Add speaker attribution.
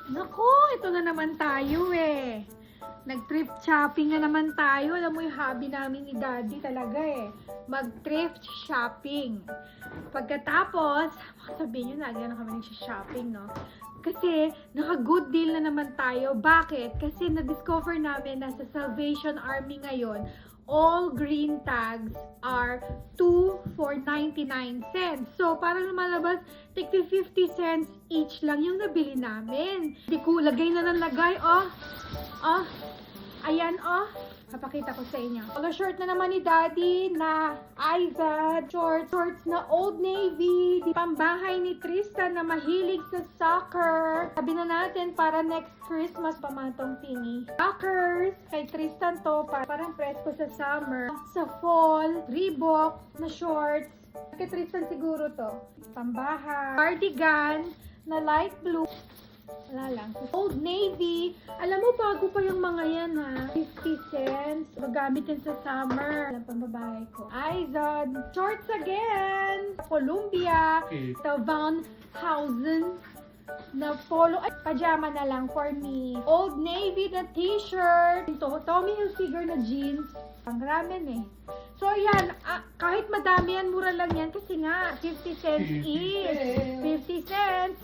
Speaker 1: Naku, ito na naman tayo eh. Nag-thrift shopping na naman tayo. Alam mo yung hobby namin ni Daddy talaga eh. Mag-thrift shopping. Pagkatapos, sabihin nyo, lagi na kami nag-shopping, no? Kasi, naka-good deal na naman tayo. Bakit? Kasi na-discover namin na sa Salvation Army ngayon, all green tags are 2 for 99 cents. So, parang lumalabas, tig 50 cents each lang yung nabili namin. Di ko lagay na ng lagay, oh. Oh, ayan, oh. Papakita ko sa inyo. Polo short na naman ni Daddy na Izod. Shorts na Old Navy. Pambahay ni Tristan na mahilig sa soccer. Sabi na natin para next Christmas pamatong tingi. Soccer kay Tristan to. Parang presko sa summer. Sa fall, Reebok na shorts. Kay Tristan siguro to. Pambahay. Cardigan na light blue. Wala lang. Old Navy. Alam mo, bago pa yung mga yan ha. 50 cents. Magamit din sa summer. Alam pang babae ko. Izod. Shorts again. Columbia. The Van Housen na polo. Ay, pajama na lang for me. Old Navy na t-shirt. Tommy Hilfiger na jeans. Ang ramen eh. So, yan. Kahit madami yan, mura lang yan. Kasi nga, 50 cents each. 50 cents.